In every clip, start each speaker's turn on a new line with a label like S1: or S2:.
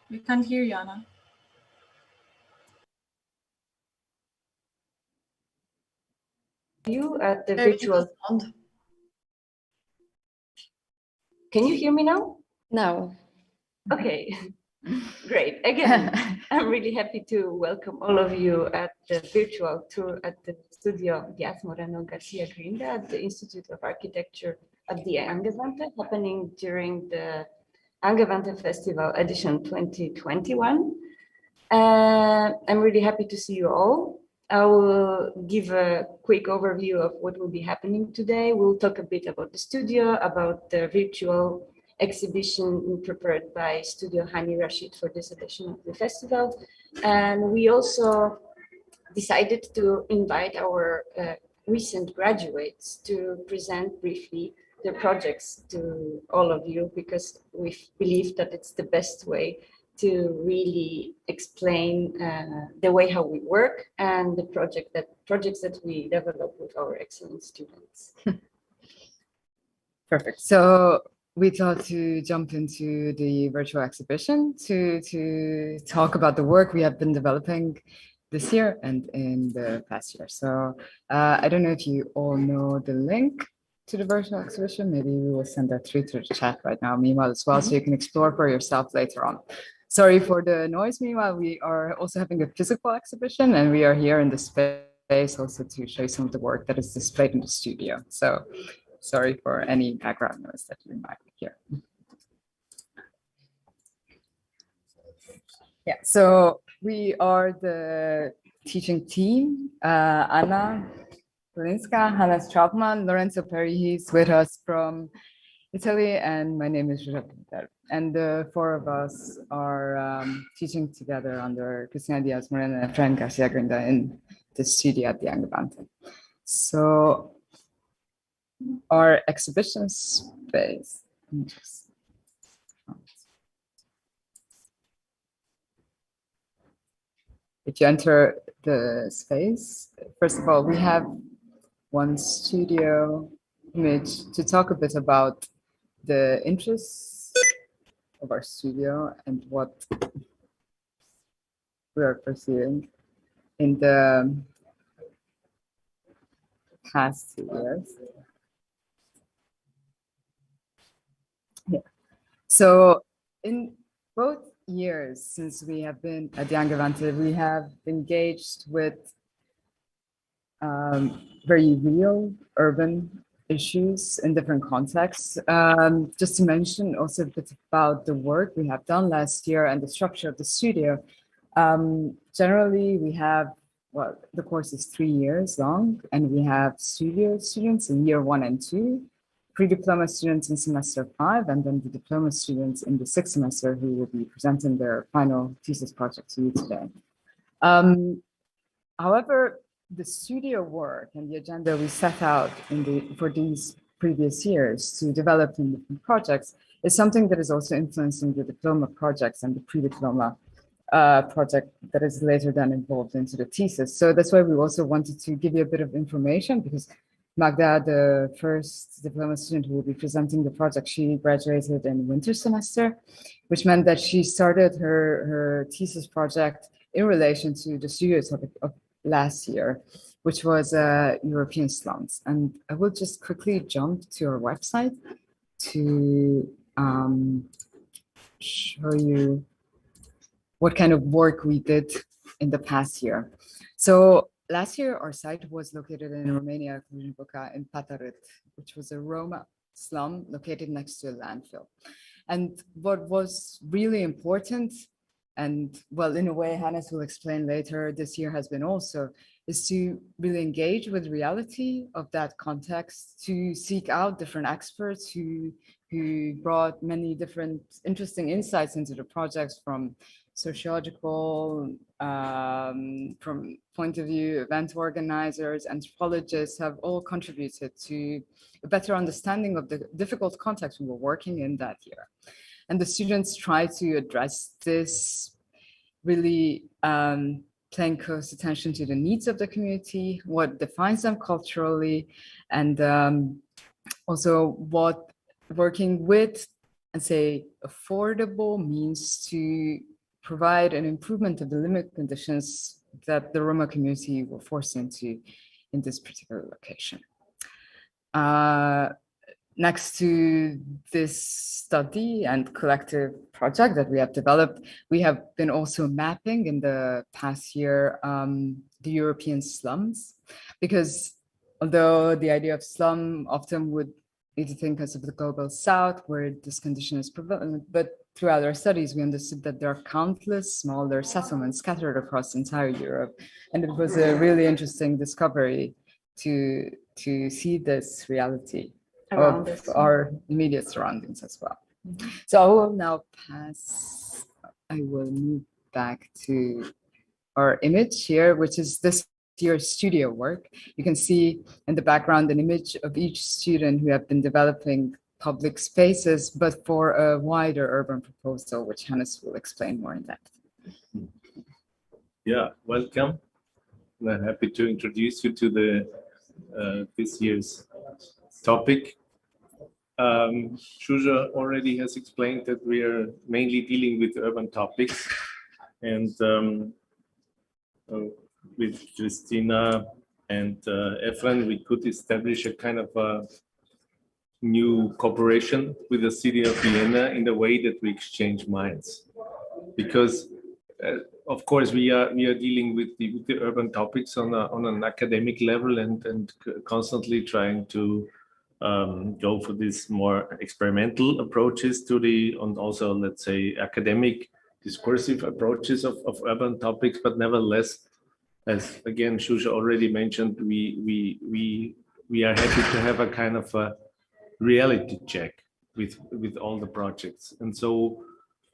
S1: We can't hear you, Anna.
S2: You at the virtual sound. Can you hear me now?
S3: No.
S2: Okay, great. Again, I'm really happy to welcome all of you at the virtual tour at the studio díazmoreno garcíagrinda at the Institute of Architecture at the Angewandte, happening during the Angewandte Festival edition 2021. I'm really happy to see you all. I will give a quick overview of what will be happening today. We'll talk a bit about the studio, about the virtual exhibition prepared by Studio Hani Rashid for this edition of the festival. And we also decided to invite our recent graduates to present briefly their projects to all of you, because we believe that it's the best way to really explain the way how we work and the projects that we develop with our excellent students.
S4: Perfect. So we thought to jump into the virtual exhibition to talk about the work we have been developing this year and in the past year. So I don't know if you all know the link to the virtual exhibition. Maybe we will send that through to the chat right now, meanwhile, as well, so you can explore for yourself later on. Sorry for the noise. Meanwhile, we are also having a physical exhibition, and we are here in the space also to show you some of the work that is displayed in the studio. So sorry for any background noise that you might hear. Yeah, so we are the teaching team, Anna Polinska, Hannes Trautmann, Lorenzo Perry, he's with us from Italy, and my name is Giuseppe. And the four of us are teaching together under Cristina Díaz-Moreno and Frank García-Grinda in the studio at the Angewandte. So our exhibition space, if you enter the space, first of all, we have one studio image to talk a bit about the interests of our studio and what we are pursuing in the past 2 years. Yeah. So in both years since we have been at the Angewandte, we have engaged with very real urban issues in different contexts. Just to mention also a bit about the work we have done last year and the structure of the studio. Generally, we have, well, the course is 3 years long, and we have studio students in year 1 and 2, pre-diploma students in semester 5, and then the diploma students in the 6th semester who will be presenting their final thesis project to you today. However, the studio work and the agenda we set out for these previous years to develop in different projects is something that is also influencing the diploma projects and the pre-diploma project that is later then involved into the thesis. So that's why we also wanted to give you a bit of information, because Magda, the first diploma student who will be presenting the project, she graduated in winter semester, which meant that she started her thesis project in relation to the studio topic of last year, which was European Slums. And I will just quickly jump to our website to show you what kind of work we did in the past year. So last year, our site was located in Romania, in Patarât, which was a Roma slum located next to a landfill. And what was really important, and well, in a way, Hannes will explain later, this year has been also, is to really engage with reality of that context, to seek out different experts who brought many different interesting insights into the projects, from sociological, from point of view, event organizers, anthropologists have all contributed to a better understanding of the difficult context we were working in that year. And the students try to address this, really paying close attention to the needs of the community, what defines them culturally, and also what working with, and say, affordable means to provide an improvement of the living conditions that the Roma community were forced into in this particular location. Next to this study and collective project that we have developed, we have been also mapping in the past year the European slums, because although the idea of slum often would need to think of the global south where this condition is prevalent, but throughout our studies, we understood that there are countless smaller settlements scattered across entire Europe. And it was a really interesting discovery to see this reality of our immediate surroundings as well. So I will now I will move back to our image here, which is this year's studio work. You can see in the background an image of each student who have been developing public spaces, but for a wider urban proposal, which Hannes will explain more in depth.
S1: Yeah, welcome. I'm happy to introduce you to the this year's topic. Shuja already has explained that we are mainly dealing with urban topics, and with Christina and Efren, we could establish a kind of a new cooperation with the city of Vienna in the way that we exchange minds, because of course we are dealing with the urban topics on an academic level and constantly trying to go for these more experimental approaches to and also, let's say, academic discursive approaches of urban topics. But nevertheless, as again Shusha already mentioned, we are happy to have a kind of a reality check with all the projects. And so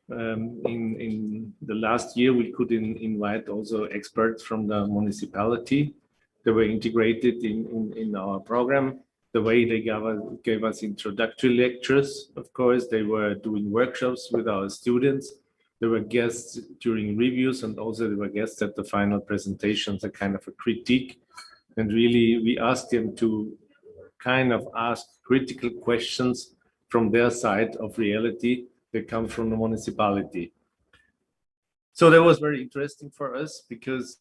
S1: in the last year we could invite also experts from the municipality that were integrated in our program. The way they gave us introductory lectures, of course, they were doing workshops with our students. There were guests during reviews, and also there were guests at the final presentations, a kind of a critique. And really, we asked them to kind of ask critical questions from their side of reality that come from the municipality. So that was very interesting for us because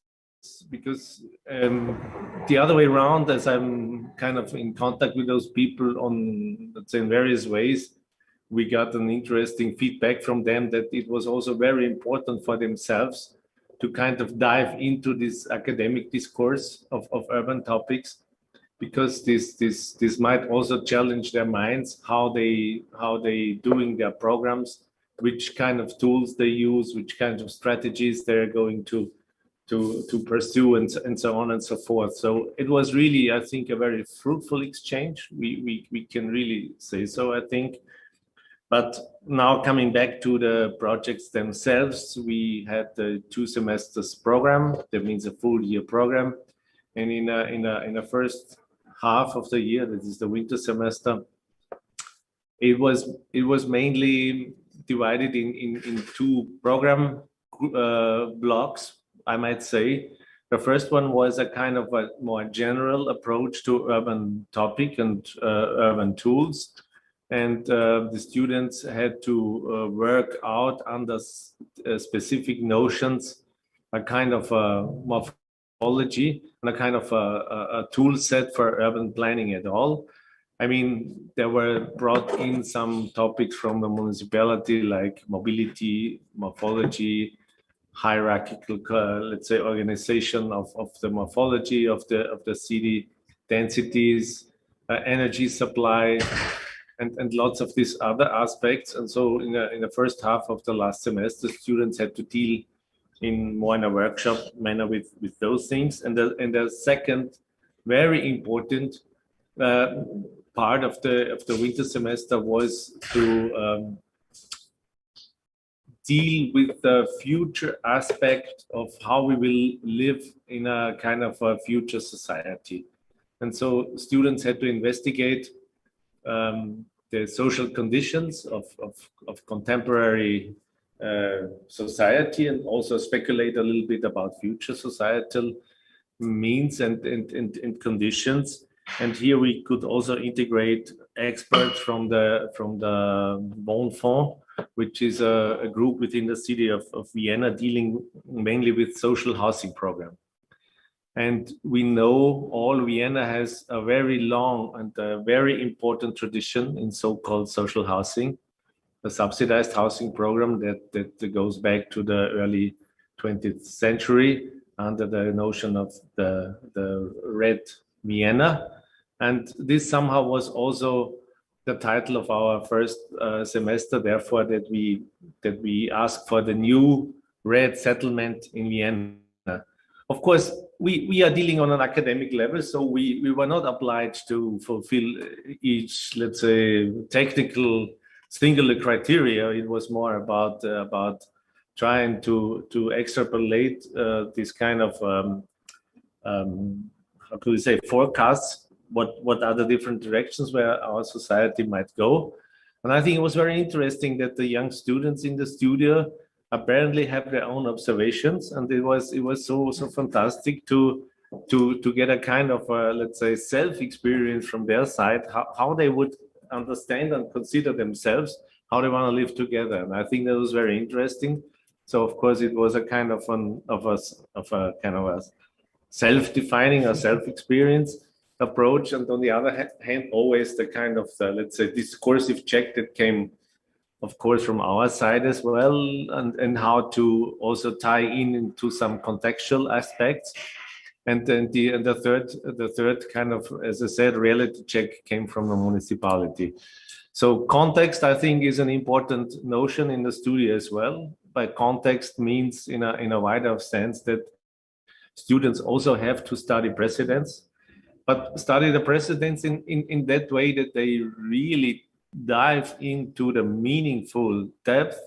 S1: the other way around, as I'm kind of in contact with those people on, let's say, in various ways, we got an interesting feedback from them that it was also very important for themselves to kind of dive into this academic discourse of urban topics, because this might also challenge their minds, how they doing their programs, which kind of tools they use, which kind of strategies they're going to pursue, and so on and so forth. So it was really, I think, a very fruitful exchange. We can really say so, I think. But now coming back to the projects themselves, we had the 2 semesters program. That means a full year program. And in the first half of the year, this is the winter semester, it was mainly divided in 2 program blocks, I might say. The first one was a kind of a more general approach to urban topic and urban tools. And the students had to work out under specific notions, a kind of morphology and a kind of a tool set for urban planning at all. I mean, there were brought in some topics from the municipality like mobility, morphology, hierarchical, let's say, organization of the morphology of the city, densities, energy supply, and lots of these other aspects. And so in the first half of the last semester, students had to deal in a workshop manner with those things. And the second very important part of the winter semester was to deal with the future aspect of how we will live in a kind of a future society. And so students had to investigate the social conditions of contemporary society, and also speculate a little bit about future societal means and conditions. And here we could also integrate experts from the Bon Fond, which is a group within the city of Vienna dealing mainly with social housing program. And we know all Vienna has a very long and a very important tradition in so-called social housing, a subsidized housing program that goes back to the early 20th century under the notion of the Red Vienna. And this somehow was also the title of our first semester, therefore, that we asked for the new Red settlement in Vienna. Of course, we are dealing on an academic level, so we were not obliged to fulfill each, let's say, technical singular criteria. It was more about trying to extrapolate this kind of how could we say, forecasts, what are the different directions where our society might go. And I think it was very interesting that the young students in the studio apparently have their own observations, and it was so fantastic to get a kind of let's say self-experience from their side, how they would understand and consider themselves, how they want to live together. And I think that was very interesting. So of course it was a kind of a kind of a self-defining or self-experience approach, and on the other hand always the kind of let's say discursive check that came of course from our side as well, and how to also tie into some contextual aspects. And then the third kind of, as I said, reality check came from the municipality. So context, I think, is an important notion in the studio as well. By context means in a wider sense that students also have to study precedents, but study the precedents in that way that they really dive into the meaningful depth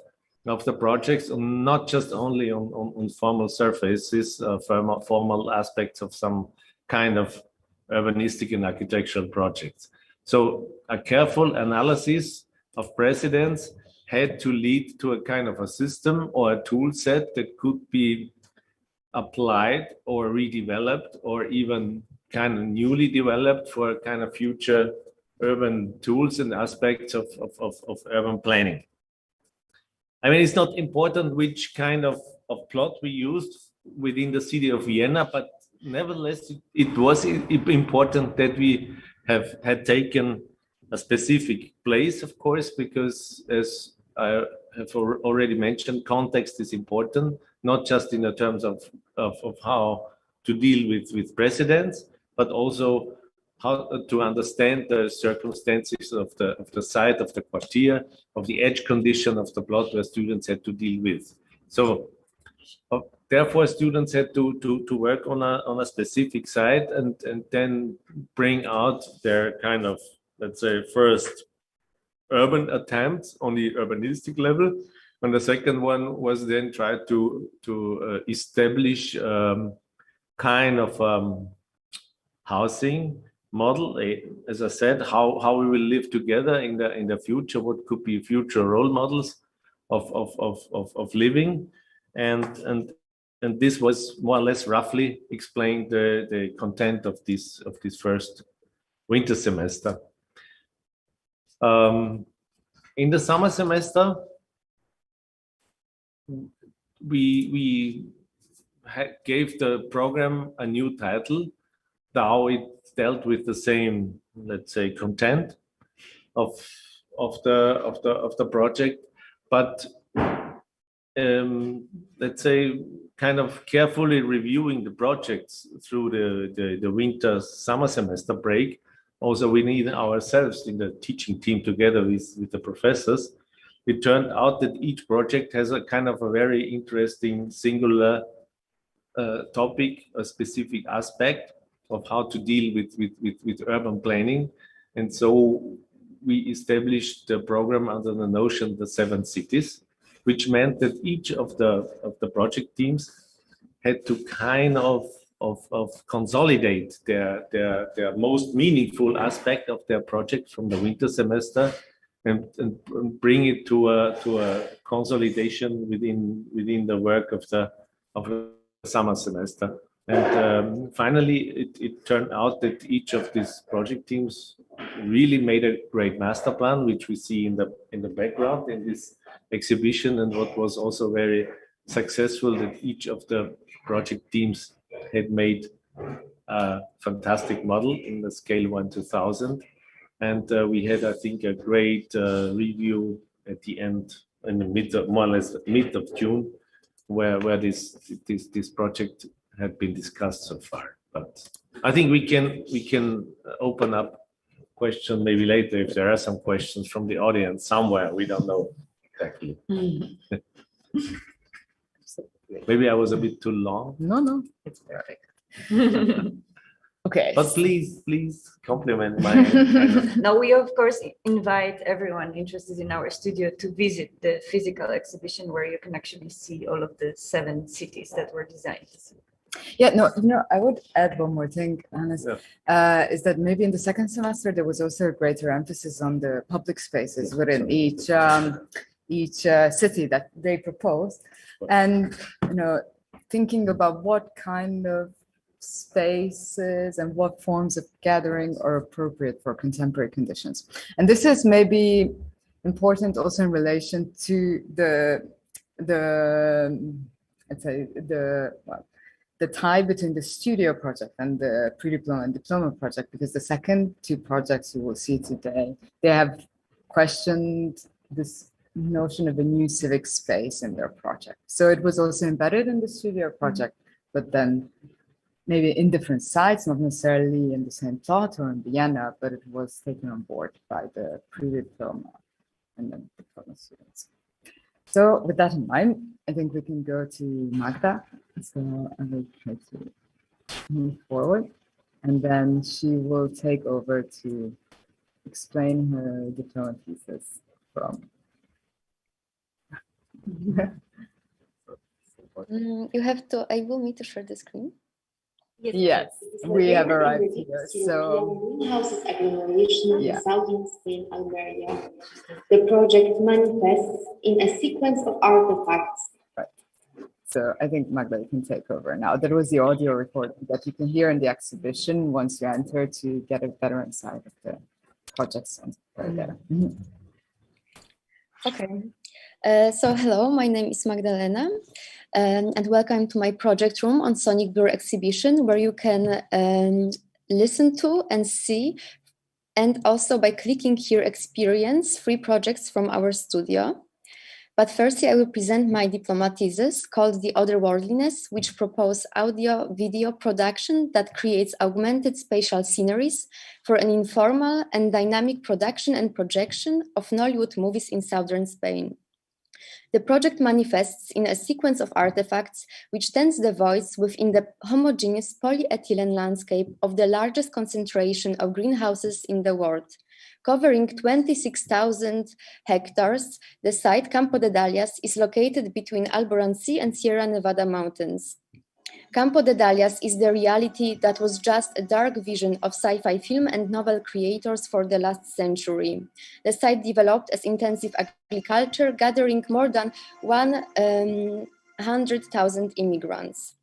S1: of the projects, and not just only on formal surfaces, formal aspects of some kind of urbanistic and architectural projects. So a careful analysis of precedents had to lead to a kind of a system or a tool set that could be applied or redeveloped or even kind of newly developed for a kind of future urban tools and aspects of urban planning. I mean, it's not important which kind of plot we used within the city of Vienna, but nevertheless, it was important that we had taken a specific place, of course, because as I have already mentioned, context is important, not just in the terms of how to deal with precedents, but also how to understand the circumstances of the site, of the quartier, of the edge condition of the plot where students had to deal with. So therefore, students had to work on a specific site and then bring out their kind of, let's say, first urban attempts on the urbanistic level. And the second one was then try to establish kind of housing model, as I said, how we will live together in the future, what could be future role models of living, and this was more or less roughly explained the content of this first winter semester. In the summer semester, we gave the program a new title, though it dealt with the same, let's say, content of the project, but let's say kind of carefully reviewing the projects through the winter summer semester break. Also, we need ourselves in the teaching team together with the professors. It turned out that each project has a kind of a very interesting singular topic, a specific aspect of how to deal with urban planning. And so we established the program under the notion the 7 cities, which meant that each of the project teams had to kind of consolidate their most meaningful aspect of their project from the winter semester and bring it to a consolidation within the work of the summer semester. And finally, it turned out that each of these project teams really made a great master plan, which we see in the background in this exhibition. And what was also very successful, that each of the project teams had made a fantastic model in the scale 1 to 1000. And we had, I think, a great review at the end, in the mid of, more or less mid of June, where this project had been discussed so far. But I think we can open up question maybe later if there are some questions from the audience somewhere. We don't know exactly. Maybe I was a bit too long.
S4: No, it's perfect. Okay.
S1: But please compliment my.
S2: Now we of course invite everyone interested in our studio to visit the physical exhibition where you can actually see all of the 7 cities that were designed.
S4: Yeah, no, I would add one more thing, Hannes, is that maybe in the second semester there was also a greater emphasis on the public spaces within each city that they proposed, and thinking about what kind of spaces and what forms of gathering are appropriate for contemporary conditions. And this is maybe important also in relation to the tie between the studio project and the pre-diploma and diploma project, because the second 2 projects you will see today, they have questioned this notion of a new civic space in their project. So it was also embedded in the studio project, but then maybe in different sites, not necessarily in the same plot or in Vienna, but it was taken on board by the pre-diploma and then diploma students. So with that in mind, I think we can go to Magda. So I will try to move forward, and then she will take over to explain her diploma thesis from.
S3: Able me to share the screen?
S4: Yes, we have arrived here. So,
S5: greenhouses agglomeration in southern Spain, Almeria. The project manifests in a sequence of artifacts.
S4: Right. So I think Magda, you can take over now. That was the audio recording that you can hear in the exhibition once you enter to get a better insight of the project center there.
S3: Okay. So hello, my name is Magdalena, and welcome to my project room on Sonic Blur exhibition, where you can listen to and see, and also by clicking here experience 3 projects from our studio. But firstly, I will present my diploma thesis called The Otherworldliness, which proposes audio-video production that creates augmented spatial sceneries for an informal and dynamic production and projection of Nollywood movies in southern Spain. The project manifests in a sequence of artifacts which tends the voice within the homogeneous polyethylene landscape of the largest concentration of greenhouses in the world. Covering 26,000 hectares, the site Campo de Dalias is located between Alborancía and Sierra Nevada mountains. Campo de Dalias is the reality that was just a dark vision of sci-fi film and novel creators for the last century. The site developed as intensive agriculture, gathering more than 100,000 immigrants.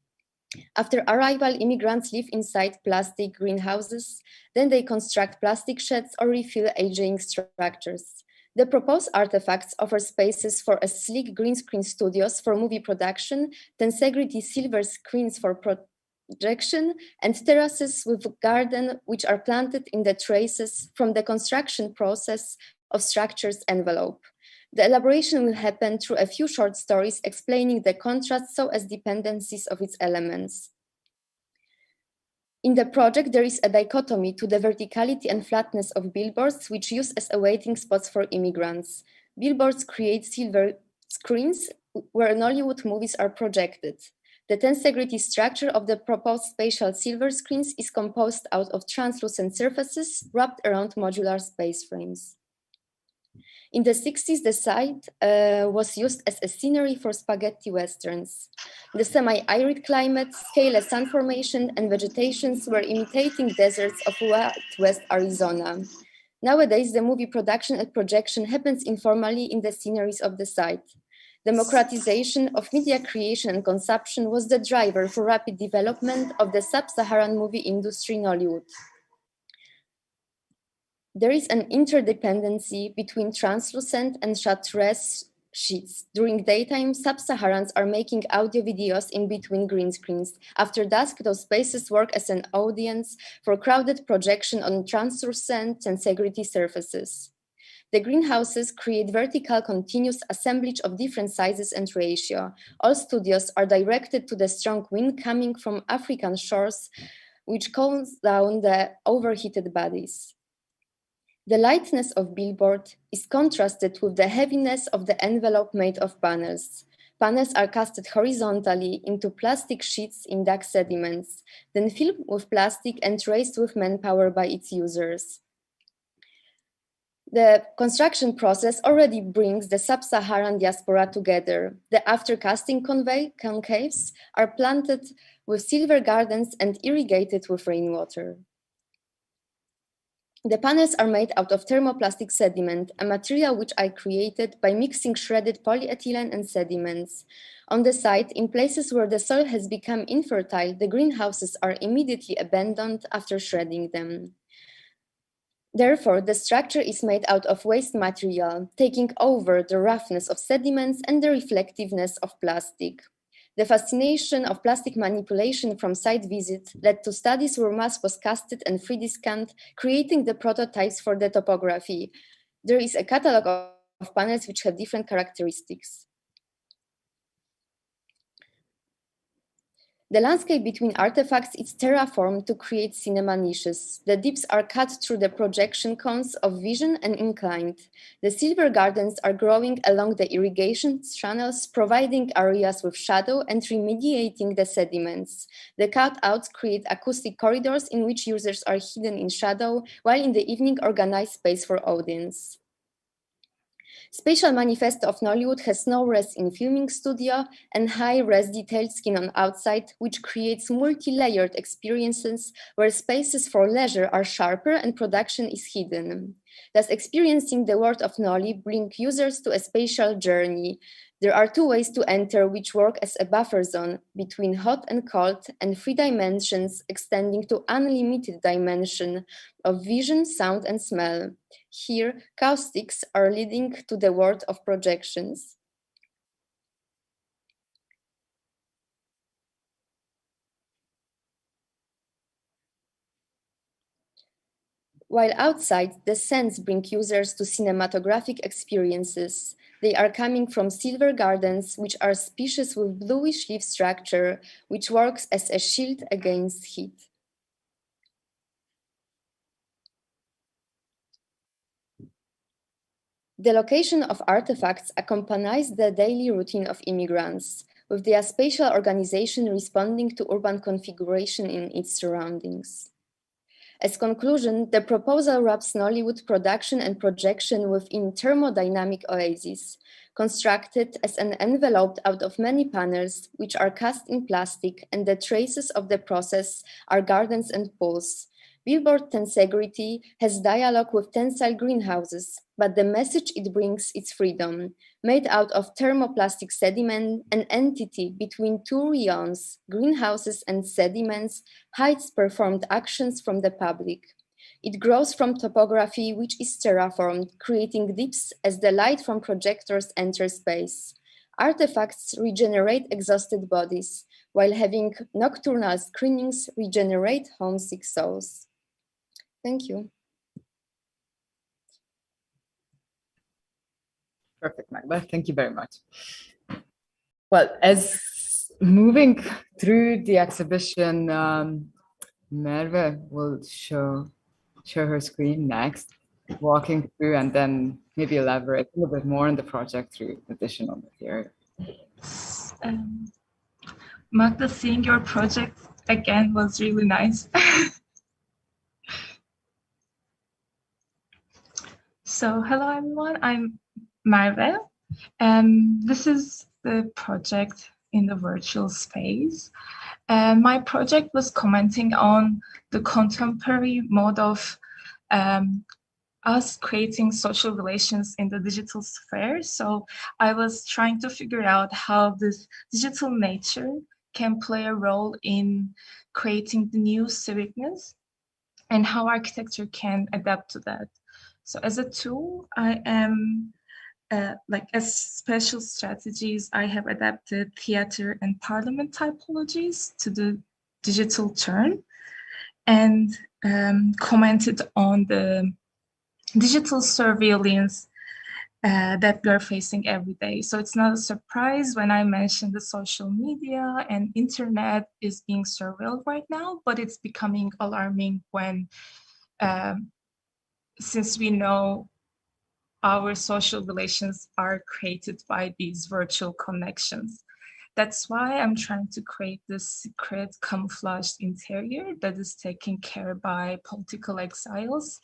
S3: After arrival, immigrants live inside plastic greenhouses, then they construct plastic sheds or refill aging structures. The proposed artifacts offer spaces for a sleek green screen studios for movie production, tensegrity silver screens for projection, and terraces with garden which are planted in the traces from the construction process of structure's envelope. The elaboration will happen through a few short stories explaining the contrasts so as dependencies of its elements. In the project, there is a dichotomy to the verticality and flatness of billboards, which use as awaiting spots for immigrants. Billboards create silver screens where Nollywood movies are projected. The tensegrity structure of the proposed spatial silver screens is composed out of translucent surfaces wrapped around modular space frames. In the 60s, the site was used as a scenery for spaghetti westerns. The semi-arid climate, scale sun formation, and vegetations were imitating deserts of West Arizona. Nowadays, the movie production and projection happens informally in the sceneries of the site. Democratization of media creation and consumption was the driver for rapid development of the sub-Saharan movie industry in Hollywood. There is an interdependency between translucent and chartreuse sheets. During daytime, sub-Saharans are making audio videos in between green screens. After dusk, those spaces work as an audience for crowded projection on translucent tensegrity surfaces. The greenhouses create vertical continuous assemblage of different sizes and ratio. All studios are directed to the strong wind coming from African shores, which cools down the overheated bodies. The lightness of billboard is contrasted with the heaviness of the envelope made of panels. Panels are casted horizontally into plastic sheets in dark sediments, then filled with plastic and raised with manpower by its users. The construction process already brings the sub-Saharan diaspora together. The after-casting concaves are planted with silver gardens and irrigated with rainwater. The panels are made out of thermoplastic sediment, a material which I created by mixing shredded polyethylene and sediments. On the site, in places where the soil has become infertile, the greenhouses are immediately abandoned after shredding them. Therefore, the structure is made out of waste material, taking over the roughness of sediments and the reflectiveness of plastic. The fascination of plastic manipulation from site visits led to studies where mass was casted and 3D scanned, creating the prototypes for the topography. There is a catalog of panels which have different characteristics. The landscape between artifacts is terraformed to create cinema niches. The dips are cut through the projection cones of vision and inclined. The silver gardens are growing along the irrigation channels, providing areas with shadow and remediating the sediments. The cutouts create acoustic corridors in which users are hidden in shadow, while in the evening organize space for audience. Spatial Manifesto of Nollywood has no res in filming studio and high-res detailed skin on outside, which creates multi-layered experiences where spaces for leisure are sharper and production is hidden. Thus, experiencing the world of Nolly brings users to a spatial journey. There are two ways to enter which work as a buffer zone between hot and cold, and 3 dimensions extending to unlimited dimension of vision, sound, and smell. Here, caustics are leading to the world of projections. While outside, the scents bring users to cinematographic experiences. They are coming from silver gardens, which are species with bluish leaf structure, which works as a shield against heat. The location of artifacts accompanies the daily routine of immigrants, with their spatial organization responding to urban configuration in its surroundings. As conclusion, the proposal wraps Nollywood production and projection within thermodynamic oases, constructed as an envelope out of many panels, which are cast in plastic, and the traces of the process are gardens and pools. Billboard tensegrity has dialogue with tensile greenhouses, but the message it brings is freedom. Made out of thermoplastic sediment, an entity between two realms, greenhouses and sediments, hides performed actions from the public. It grows from topography, which is terraformed, creating dips as the light from projectors enters space. Artifacts regenerate exhausted bodies, while having nocturnal screenings regenerate homesick souls. Thank you.
S4: Perfect, Magda. Thank you very much. Well, as moving through the exhibition, Merve will show her screen next, walking through, and then maybe elaborate a little bit more on the project through additional material.
S6: Magda, seeing your project again was really nice. So, hello everyone, I'm Merve. This is the project in the virtual space. My project was commenting on the contemporary mode of us creating social relations in the digital sphere. So I was trying to figure out how this digital nature can play a role in creating the new civicness and how architecture can adapt to that. So as a tool, I am like as special strategies, I have adapted theater and parliament typologies to the digital turn and commented on the digital surveillance that we are facing every day. So it's not a surprise when I mention the social media and internet is being surveilled right now, but it's becoming alarming when, since we know our social relations are created by these virtual connections. That's why I'm trying to create this secret camouflaged interior that is taken care by political exiles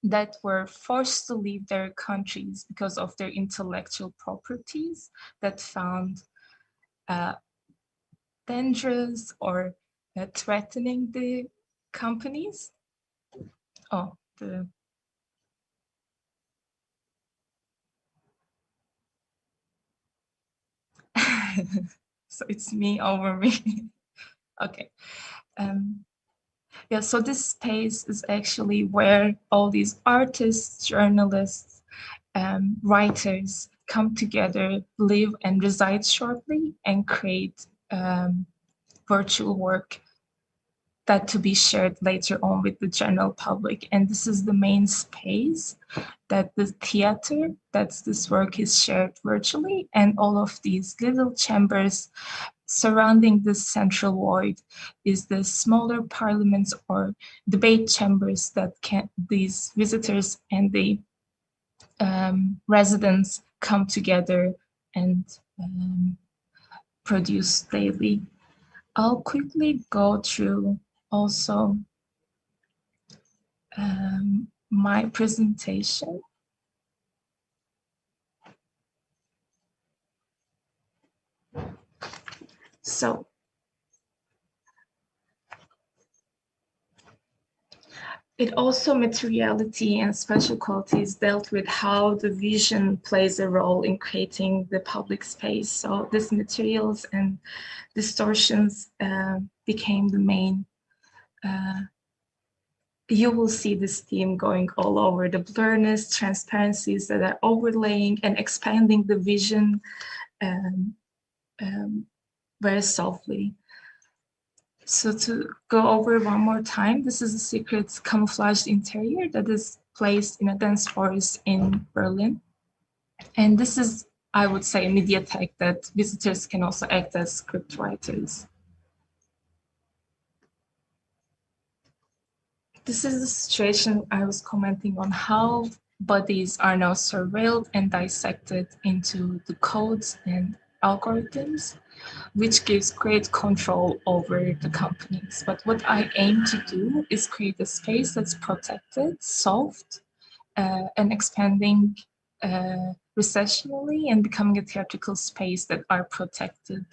S6: that were forced to leave their countries because of their intellectual properties that found dangerous or threatening the companies. Oh, so it's me over me. Okay. Yeah, so this space is actually where all these artists, journalists, writers come together, live and reside shortly, and create virtual work that to be shared later on with the general public. And this is the main space that the theater, that's this work is shared virtually, and all of these little chambers surrounding this central void is the smaller parliaments or debate chambers that these visitors and the residents come together and produce daily. I'll quickly go through also my presentation. So it also materiality and special qualities dealt with how the vision plays a role in creating the public space. So these materials and distortions became the main. You will see this theme going all over the blurriness, transparencies that are overlaying and expanding the vision very softly. So to go over one more time, this is a secret camouflaged interior that is placed in a dense forest in Berlin. And this is, I would say, a mediatheque that visitors can also act as script writers. This is the situation I was commenting on, how bodies are now surveilled and dissected into the codes and algorithms, which gives great control over the companies. But what I aim to do is create a space that's protected, soft, and expanding recessionally and becoming a theatrical space that are protected.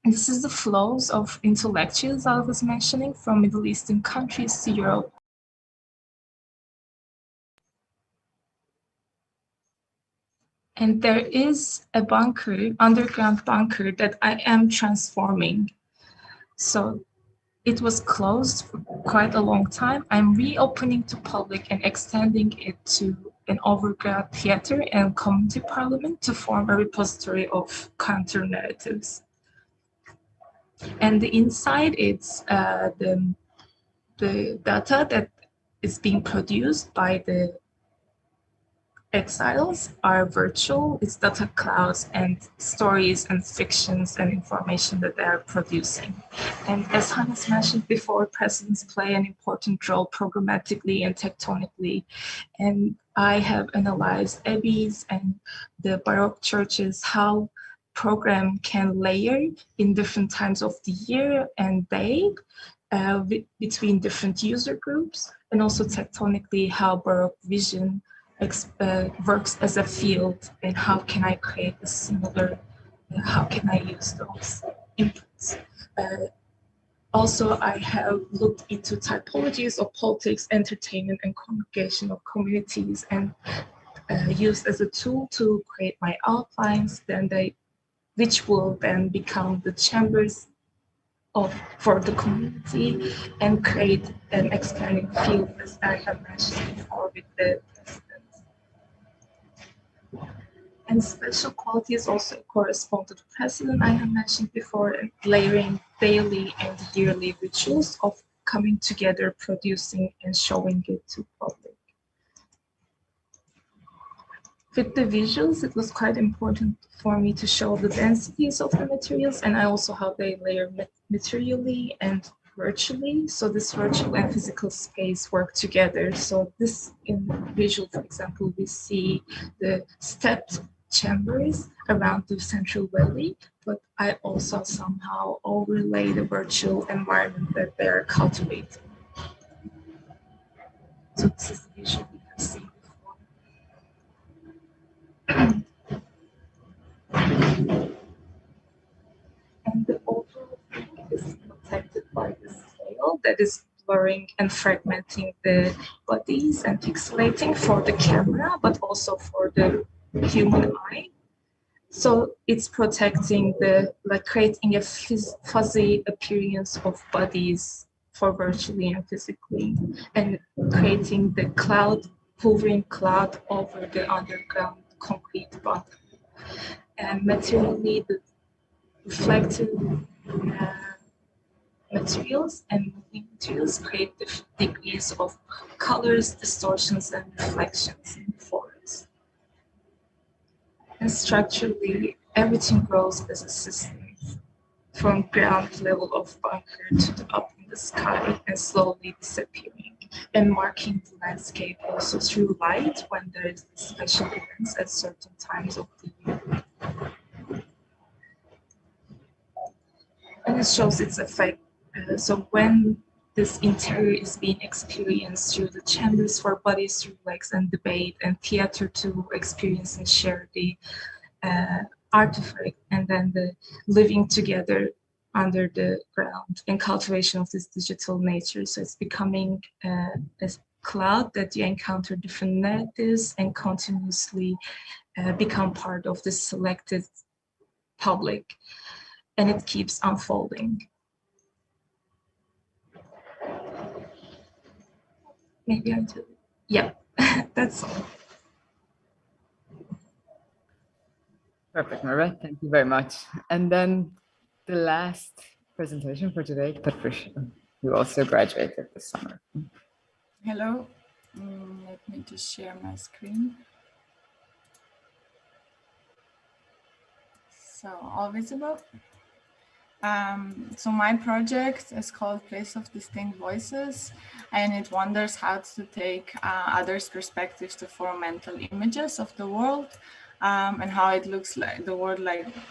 S6: And this is the flows of intellectuals I was mentioning from Middle Eastern countries to Europe. And there is a bunker, underground bunker, that I am transforming. So it was closed for quite a long time. I'm reopening to public and extending it to an overground theater and community parliament to form a repository of counter narratives. And the inside, it's the data that is being produced by the exiles are virtual. It's data clouds and stories and fictions and information that they are producing. And as Hannes mentioned before, presidents play an important role programmatically and tectonically. And I have analyzed abbeys and the Baroque churches, how program can layer in different times of the year and day between different user groups, and also tectonically how Baroque vision works as a field, and how can I create a similar, how can I use those inputs. Also, I have looked into typologies of politics, entertainment, and congregational communities, and used as a tool to create my outlines, which will then become the chambers for the community and create an expanding field, as I have mentioned before with the presidents. And special qualities also correspond to the president I have mentioned before, and layering daily and yearly rituals of coming together, producing and showing it to public. With the visuals, it was quite important for me to show the densities of the materials, and I also how they layer materially and virtually. So this virtual and physical space work together. So this in visual, for example, we see the stepped chambers around the central valley, but I also somehow overlay the virtual environment that they're cultivating. So this is the visual we have seen before. And the overall thing is protected by the scale that is blurring and fragmenting the bodies and pixelating for the camera, but also for the human eye. So it's protecting creating a fuzzy appearance of bodies for virtually and physically, and creating the hovering cloud over the underground concrete bottom. And materially, the reflective materials and moving materials create different degrees of colors, distortions, and reflections in the forest. And structurally, everything grows as a system, from ground level of bunker to the up in the sky and slowly disappearing, and marking the landscape also through light when there is special events at certain times of the year. And it shows its effect. So when this interior is being experienced through the chambers for bodies to relax and debate, and theater to experience and share the artifact, and then the living together under the ground and cultivation of this digital nature. So it's becoming a cloud that you encounter different narratives and continuously become part of the selected public, and it keeps unfolding. Maybe I do. Yeah, that's all.
S4: Perfect, Marva. Thank you very much. And then the last presentation for today, Patricia, who also graduated this summer.
S7: Hello. Let me just share my screen. So, all visible? So my project is called Place of Distinct Voices, and it wonders how to take others' perspectives to form mental images of the world, and how it looks like the world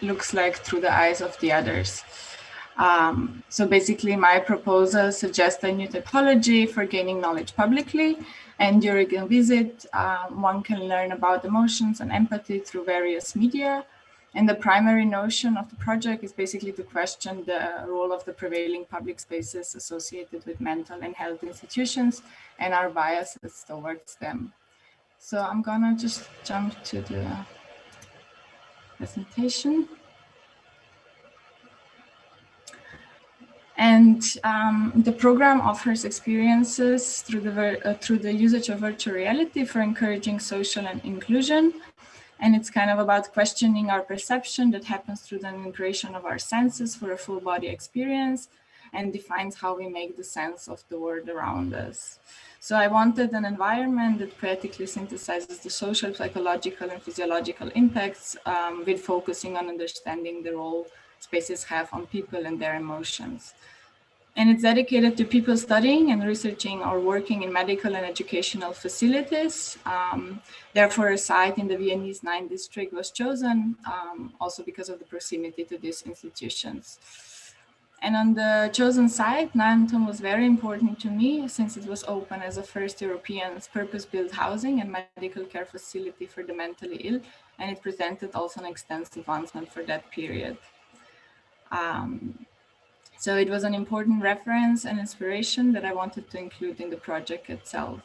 S7: looks like through the eyes of the others. So basically, my proposal suggests a new typology for gaining knowledge publicly, and during a visit, one can learn about emotions and empathy through various media. And the primary notion of the project is basically to question the role of the prevailing public spaces associated with mental and health institutions and our biases towards them. So I'm gonna just jump to the presentation. And the program offers experiences through the usage of virtual reality for encouraging social and inclusion. And it's kind of about questioning our perception that happens through the integration of our senses for a full body experience, and defines how we make the sense of the world around us. So I wanted an environment that poetically synthesizes the social, psychological, and physiological impacts, with focusing on understanding the role spaces have on people and their emotions. And it's dedicated to people studying and researching or working in medical and educational facilities. Therefore, a site in the Viennese 9 district was chosen, also because of the proximity to these institutions. And on the chosen site, Nanton was very important to me, since it was open as a first European purpose-built housing and medical care facility for the mentally ill, and it presented also an extensive advancement for that period. So it was an important reference and inspiration that I wanted to include in the project itself.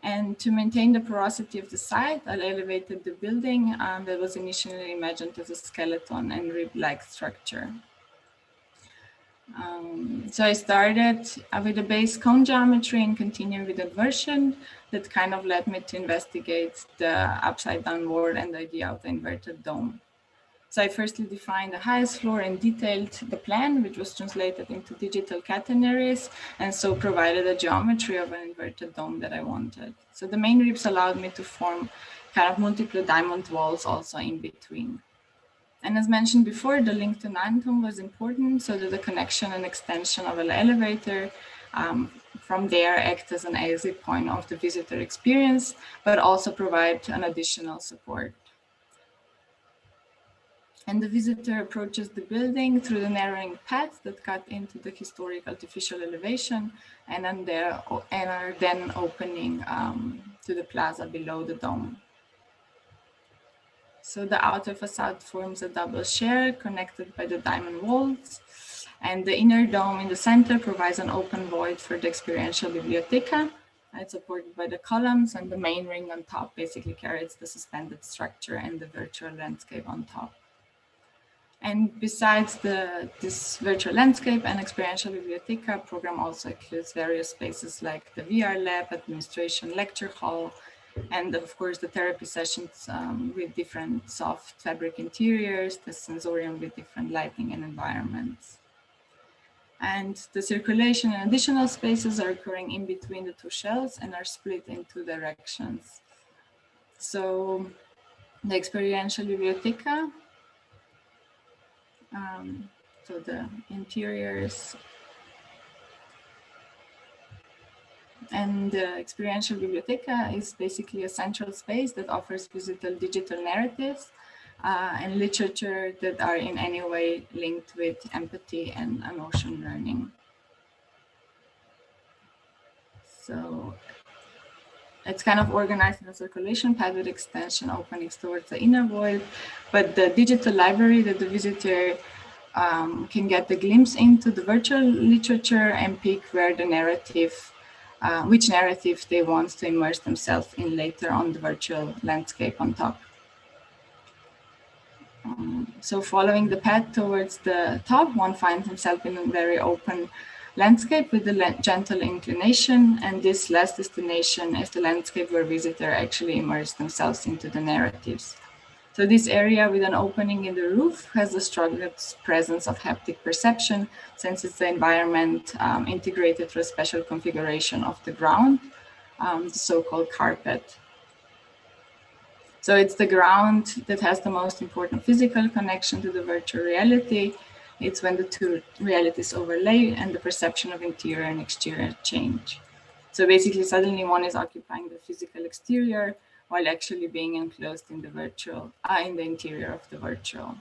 S7: And to maintain the porosity of the site, I elevated the building that was initially imagined as a skeleton and rib-like structure. So I started with a base cone geometry and continued with inversion that kind of led me to investigate the upside down wall and the idea of the inverted dome. So I firstly defined the highest floor and detailed the plan, which was translated into digital catenaries, and so provided a geometry of an inverted dome that I wanted. So the main ribs allowed me to form kind of multiple diamond walls also in between. And as mentioned before, the link to Nantum was important so that the connection and extension of an elevator from there act as an exit point of the visitor experience, but also provide an additional support. And the visitor approaches the building through the narrowing paths that cut into the historic artificial elevation and are then opening to the plaza below the dome. So the outer facade forms a double shell connected by the diamond walls, and the inner dome in the center provides an open void for the experiential biblioteca. It's supported by the columns, and the main ring on top basically carries the suspended structure and the virtual landscape on top. And besides this virtual landscape and experiential biblioteca, program also includes various spaces like the VR lab, administration lecture hall, and of course the therapy sessions with different soft fabric interiors, the sensorium with different lighting and environments. And the circulation and additional spaces are occurring in between the two shells and are split in two directions. So the experiential biblioteca, so the interiors and the experiential biblioteca is basically a central space that offers visible digital narratives and literature that are in any way linked with empathy and emotion learning. So it's kind of organized in a circulation path with extension openings towards the inner void, but the digital library that the visitor can get a glimpse into the virtual literature and pick where the narrative, which narrative they want to immerse themselves in later on the virtual landscape on top. So following the path towards the top, one finds himself in a very open landscape with a gentle inclination, and this last destination is the landscape where visitors actually immerse themselves into the narratives. So this area with an opening in the roof has the strongest presence of haptic perception, since it's the environment integrated through a special configuration of the ground, the so-called carpet. So it's the ground that has the most important physical connection to the virtual reality. It's when the two realities overlay and the perception of interior and exterior change. So basically, suddenly one is occupying the physical exterior while actually being enclosed in the virtual, in the interior of the virtual.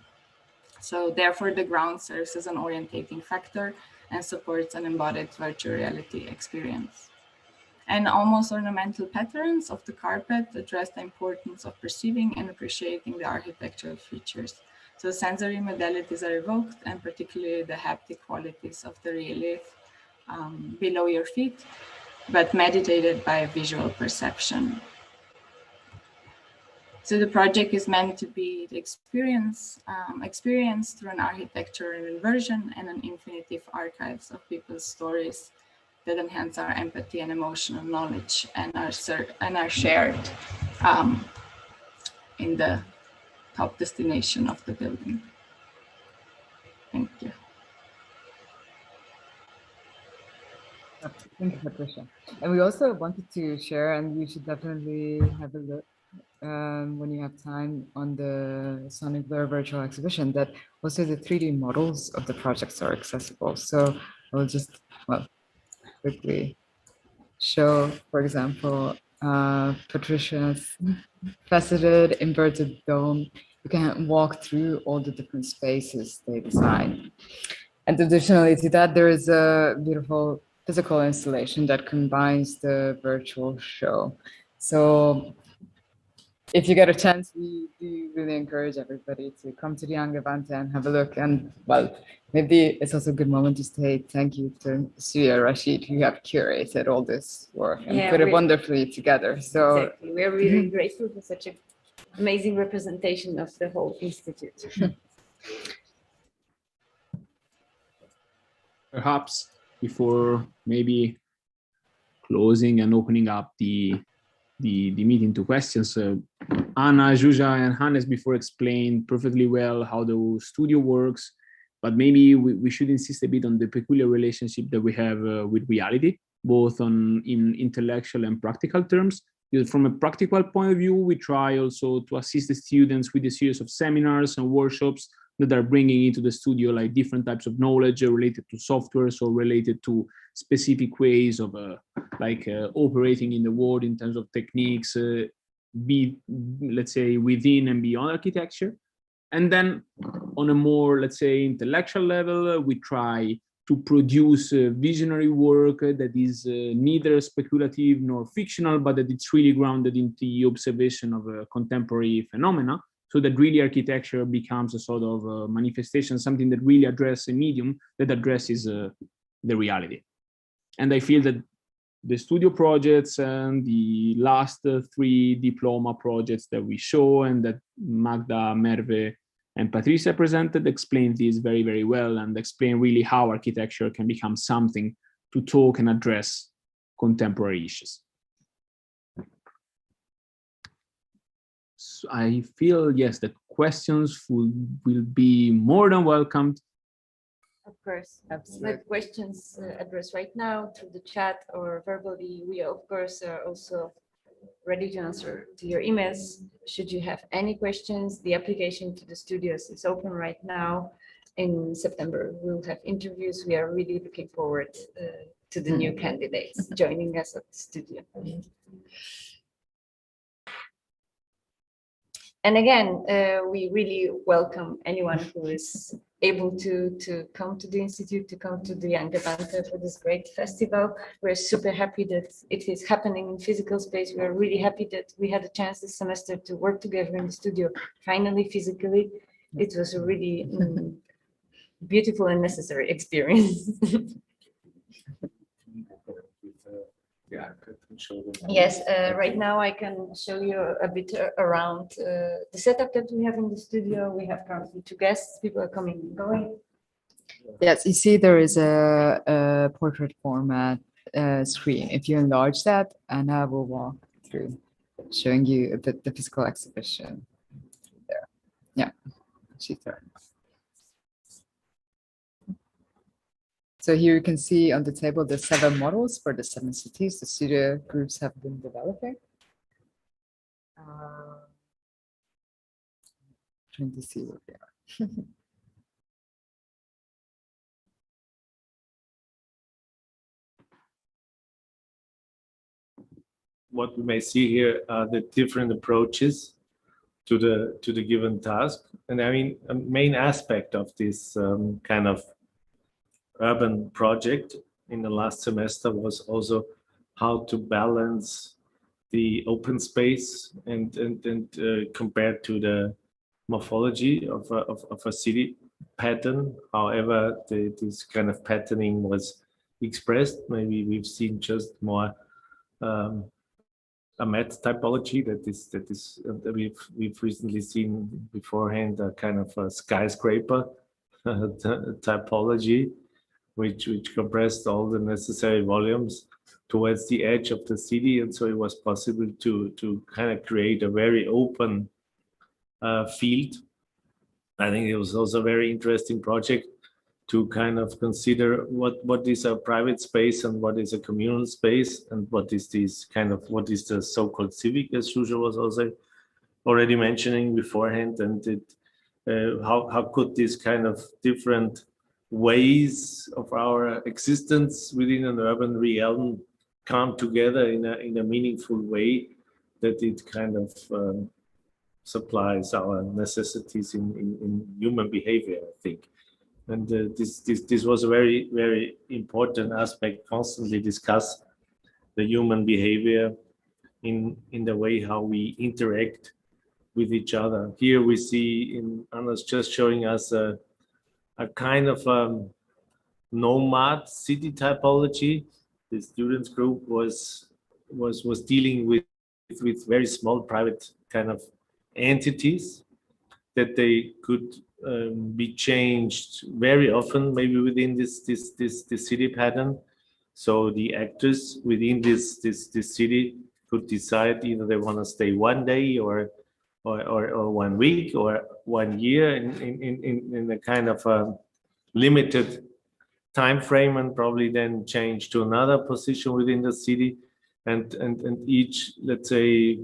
S7: So therefore, the ground serves as an orientating factor and supports an embodied virtual reality experience. And almost ornamental patterns of the carpet address the importance of perceiving and appreciating the architectural features. So sensory modalities are evoked, and particularly the haptic qualities of the relief below your feet, but mediated by visual perception. So the project is meant to be the experience through an architectural inversion and an infinitive archives of people's stories that enhance our empathy and emotional knowledge and are shared in the top destination of the building. Thank you.
S4: Thank you, Patricia. And we also wanted to share, and you should definitely have a look when you have time on the Sonic Blur virtual exhibition, that also the 3D models of the projects are accessible. So I'll just, quickly show, for example, Patricia's faceted inverted dome. You can walk through all the different spaces they designed. And additionally to that, there is a beautiful physical installation that combines the virtual show. So if you get a chance, we do really encourage everybody to come to the Angewandte and have a look. And well, maybe it's also a good moment to say thank you to Suya Rashid, who have curated all this work and put it wonderfully together. So
S2: exactly, we're really grateful for such an amazing representation of the whole institute.
S8: Perhaps before maybe closing and opening up the meeting to questions, Anna, Zsuzsa, and Hannes before explained perfectly well how the studio works, but maybe we should insist a bit on the peculiar relationship that we have with reality, both in intellectual and practical terms. Because from a practical point of view, we try also to assist the students with a series of seminars and workshops that are bringing into the studio like different types of knowledge related to software, so related to specific ways of operating in the world in terms of techniques, let's say within and beyond architecture. And then on a more, let's say, intellectual level, we try to produce visionary work that is neither speculative nor fictional, but that it's really grounded in the observation of a contemporary phenomena, so that really architecture becomes a sort of manifestation, something that really addresses a medium that addresses the reality. And I feel that the studio projects and the last 3 diploma projects that we show and that Magda, Merve, and Patricia presented explain this very, very well and explain really how architecture can become something to talk and address contemporary issues. So I feel, yes, that questions will be more than welcomed.
S2: Of course, absolutely. Questions addressed right now through the chat or verbally. We, of course, are also ready to answer to your emails. Should you have any questions, the application to the studios is open right now. In September, we'll have interviews. We are really looking forward to the new candidates joining us at the studio. And again, we really welcome anyone who is able to come to the Institute, to come to the Angewandte for this great festival. We're super happy that it is happening in physical space. We're really happy that we had a chance this semester to work together in the studio, finally physically. It was a really beautiful and necessary experience. Yes, right now I can show you a bit around the setup that we have in the studio. We have currently 2 guests, people are coming and going.
S4: Yes, you see there is a portrait format screen. If you enlarge that, Anna will walk through, showing you a bit the physical exhibition there. Yeah, she's there. So here you can see on the table the 7 models for the 7 cities the studio groups have been developing. Trying to see what they are.
S1: What we may see here are the different approaches to the given task. And I mean, a main aspect of this kind of urban project in the last semester was also how to balance the open space and compared to the morphology of a city pattern. However, this kind of patterning was expressed. Maybe we've seen just more a mat typology that we've recently seen beforehand, a kind of a skyscraper typology, which compressed all the necessary volumes towards the edge of the city, and so it was possible to kind of create a very open field. I think it was also a very interesting project to kind of consider what is a private space and what is a communal space, and what is the so-called civic, as Zsuzsa was also already mentioning beforehand, and how could this kind of different ways of our existence within an urban realm come together in a meaningful way that it kind of supplies our necessities in human behavior, I think. And this was a very, very important aspect, constantly discuss the human behavior in the way how we interact with each other. Here we see in Anna's just showing us a kind of nomad city typology. The students group was dealing with very small private kind of entities that they could be changed very often, maybe within this city pattern. So the actors within this city could decide either they want to stay one day or 1 week or 1 year in a kind of limited time frame, and probably then change to another position within the city, and each, let's say,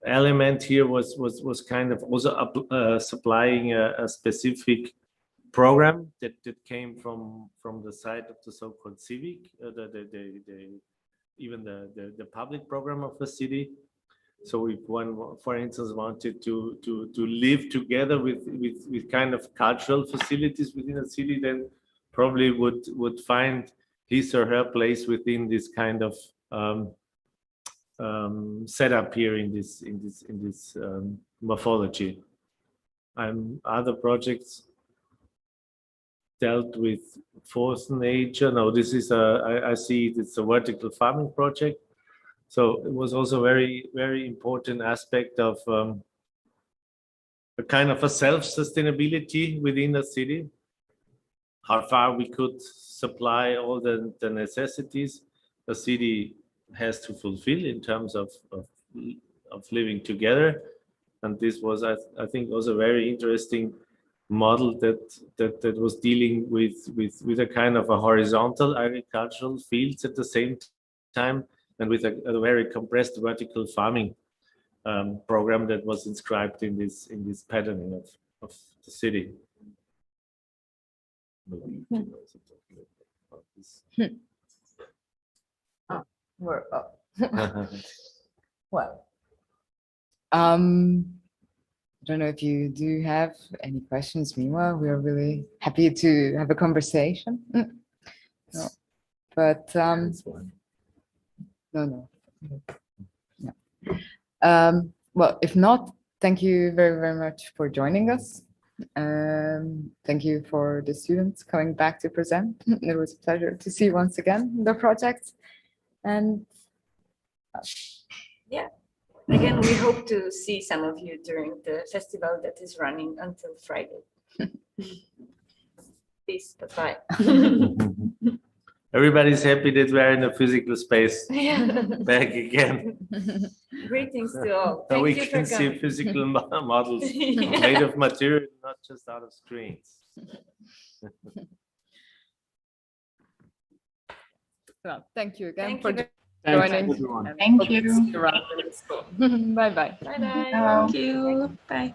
S1: element here was kind of also supplying a specific program that came from the side of the so-called civic, even the public program of the city. So if one, for instance, wanted to live together with kind of cultural facilities within a city, then probably would find his or her place within this kind of setup here in this morphology. Other projects dealt with forced nature. No, this is I see it's a vertical farming project. So it was also very, very important aspect of a kind of a self-sustainability within the city. How far we could supply all the necessities the city has to fulfill in terms of living together. And this was, I think, also a very interesting model that was dealing with a kind of a horizontal agricultural fields at the same time, and with a very compressed vertical farming program that was inscribed in this patterning of the city.
S4: We're up. Well, I don't know if you do have any questions. Meanwhile, we are really happy to have a conversation. No. But no. Well, if not, thank you very, very much for joining us. Thank you for the students coming back to present. It was a pleasure to see once again the project. And
S2: yeah, again, we hope to see some of you during the festival that is running until Friday. Peace, bye-bye.
S1: Everybody's happy that we're in a physical space back again.
S2: Greetings to all.
S1: So we
S2: Thank you
S1: can
S2: for
S1: see
S2: coming.
S1: physical models made of material, not just out of screens.
S4: well, thank you again
S2: Thank
S4: for
S2: you
S4: joining.
S8: everyone.
S7: Thank you.
S4: Bye-bye.
S2: Bye-bye.
S6: Thank you. Bye.